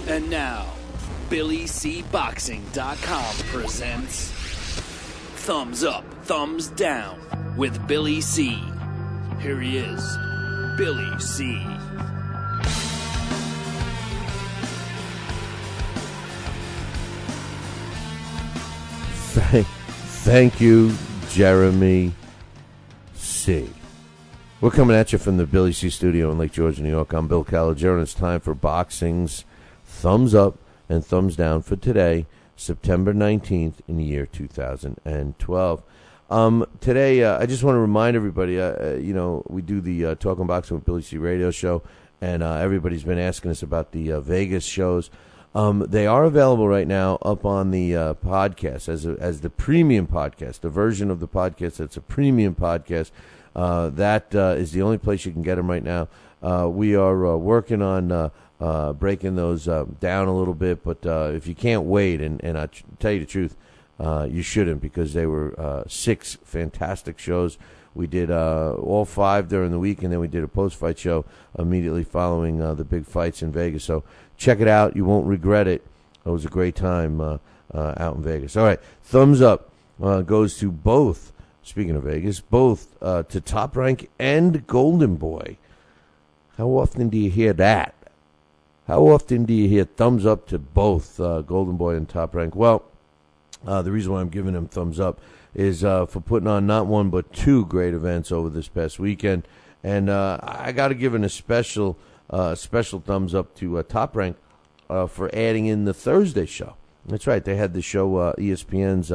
And now, BillyCBoxing.com presents Thumbs Up, Thumbs Down with Billy C. Here he is, Billy C. Thank you, Jeremy C. We're coming at you from the Billy C studio in Lake George, New York. I'm Bill Calogero, and it's time for Boxing's Thumbs Up and Thumbs Down for today, September 19th in the year 2012. Today, I just want to remind everybody, we do the Talking Boxing with Billy C radio show, and everybody's been asking us about the Vegas shows. They are available right now up on the podcast as the premium podcast, the version of the podcast that's a premium podcast. That is the only place you can get them right now. We are working on breaking those down a little bit, but if you can't wait, and I tell you the truth, you shouldn't, because they were 6 fantastic shows. We did all 5 during the week, and then we did a post-fight show immediately following the big fights in Vegas. So check it out. You won't regret it. It was a great time out in Vegas. All right, thumbs up goes to both, speaking of Vegas, both to Top Rank and Golden Boy. How often do you hear that? How often do you hear thumbs up to both Golden Boy and Top Rank? Well, the reason why I'm giving them thumbs up is for putting on not one but 2 great events over this past weekend. And I got to give a special thumbs up to Top Rank for adding in the Thursday show. That's right. They had the show, ESPN's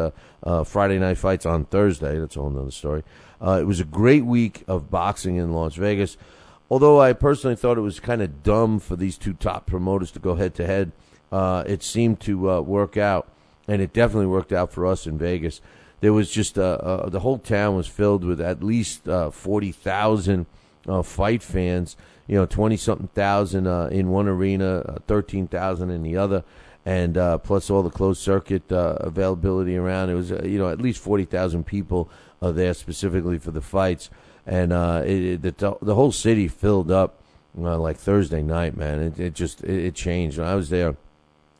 Friday Night Fights on Thursday. That's a whole nother story. It was a great week of boxing in Las Vegas. Although I personally thought it was kind of dumb for these 2 top promoters to go head-to-head, it seemed to work out, and it definitely worked out for us in Vegas. There was just the whole town was filled with at least 40,000 fight fans, 20-something thousand in one arena, 13,000 in the other, and plus all the closed circuit availability around. It was, at least 40,000 people there specifically for the fights. And the whole city filled up like Thursday night, man. It changed. When I was there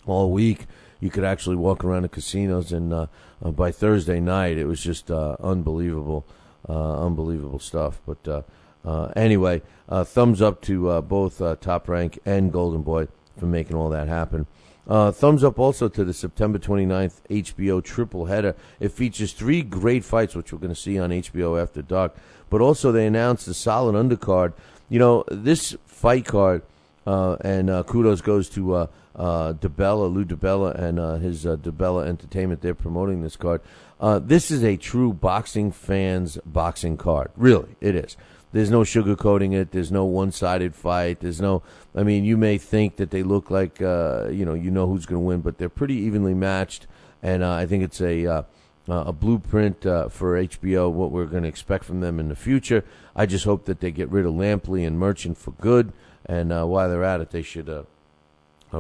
all week, you could actually walk around the casinos, and by Thursday night, it was just unbelievable stuff. But anyway, thumbs up to both Top Rank and Golden Boy for making all that happen. Thumbs up also to the September 29th HBO triple header. It features 3 great fights, which we're going to see on HBO after dark. But also they announced a solid undercard. This fight card, and kudos goes to Lou DiBella, and his DiBella Entertainment. They're promoting this card. This is a true boxing fans boxing card. Really, it is. There's no sugarcoating it. There's no one-sided fight. You may think that they look like, you know who's going to win, but they're pretty evenly matched. And I think it's a blueprint for HBO, what we're going to expect from them in the future. I just hope that they get rid of Lampley and Merchant for good. And while they're at it, they should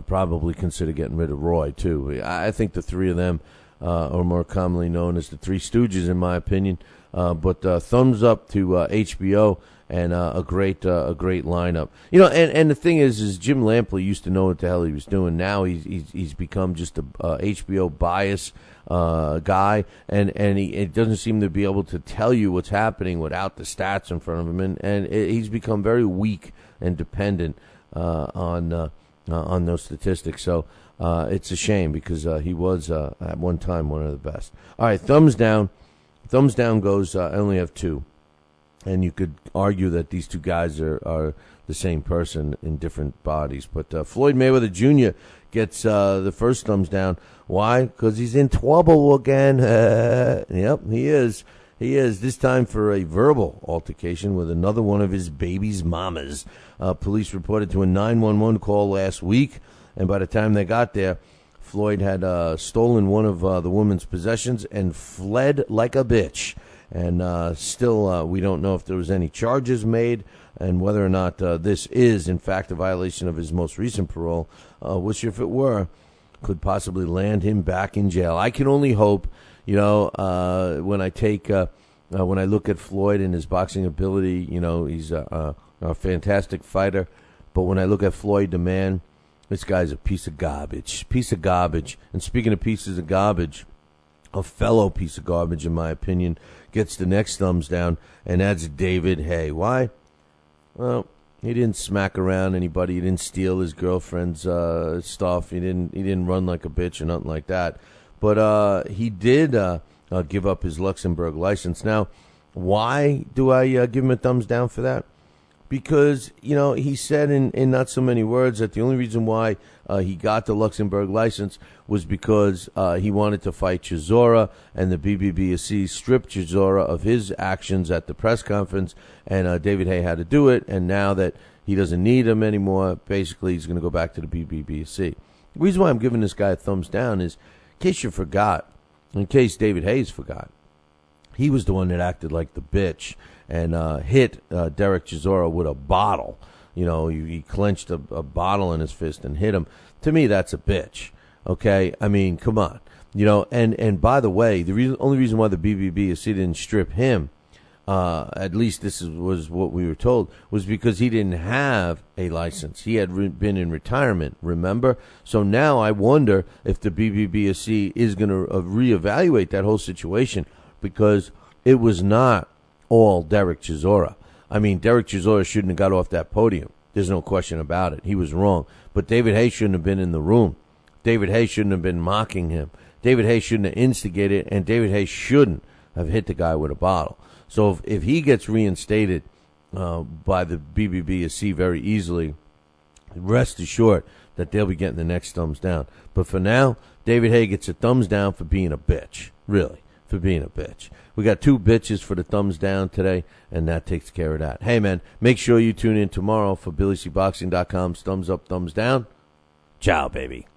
probably consider getting rid of Roy, too. I think the 3 of them are more commonly known as the 3 Stooges, in my opinion. But thumbs up to HBO and a great lineup. And the thing is Jim Lampley used to know what the hell he was doing. Now he's become just a HBO bias guy, and it doesn't seem to be able to tell you what's happening without the stats in front of him, and he's become very weak and dependent on those statistics. So it's a shame, because he was at one time one of the best. All right, thumbs down. Thumbs down goes, I only have 2. And you could argue that these 2 guys are the same person in different bodies. But Floyd Mayweather Jr. gets the first thumbs down. Why? Because he's in trouble again. Yep, he is. He is, this time for a verbal altercation with another one of his baby's mamas. Police reported to a 911 call last week, and by the time they got there, Floyd had stolen one of the woman's possessions and fled like a bitch. And still, we don't know if there was any charges made and whether or not this is, in fact, a violation of his most recent parole, which, if it were, could possibly land him back in jail. I can only hope, when I look at Floyd and his boxing ability, he's a fantastic fighter. But when I look at Floyd, the man, This guy's a piece of garbage. Piece of garbage. And speaking of pieces of garbage, a fellow piece of garbage, in my opinion, gets the next thumbs down, and that's David Haye. Why? Well, he didn't smack around anybody. He didn't steal his girlfriend's stuff. He didn't run like a bitch or nothing like that. But he did give up his Luxembourg license. Now, why do I give him a thumbs down for that? Because, he said in not so many words that the only reason why he got the Luxembourg license was because he wanted to fight Chisora, and the BBBSC stripped Chisora of his actions at the press conference, and David Haye had to do it, and now that he doesn't need him anymore, basically he's going to go back to the BBBSC. The reason why I'm giving this guy a thumbs down is, in case you forgot, in case David Hayes forgot, he was the one that acted like the bitch and hit Derek Chisora with a bottle. He clenched a bottle in his fist and hit him. To me, that's a bitch. Okay? I mean, come on. And by the way, the only reason why the BBBSC didn't strip him, at least was what we were told, was because he didn't have a license. He had been in retirement, remember? So now I wonder if the BBBSC is going to reevaluate that whole situation, because it was not all Derek Chisora. I mean, Derek Chisora shouldn't have got off that podium. There's no question about it. He was wrong. But David Haye shouldn't have been in the room. David Haye shouldn't have been mocking him. David Haye shouldn't have instigated, and David Haye shouldn't have hit the guy with a bottle. So if he gets reinstated by the BBBSC very easily, rest assured that they'll be getting the next thumbs down. But for now, David Haye gets a thumbs down for being a bitch. Really, for being a bitch. We got 2 bitches for the thumbs down today, and that takes care of that. Hey, man, make sure you tune in tomorrow for BillyCBoxing.com's Thumbs Up, Thumbs Down. Ciao, baby.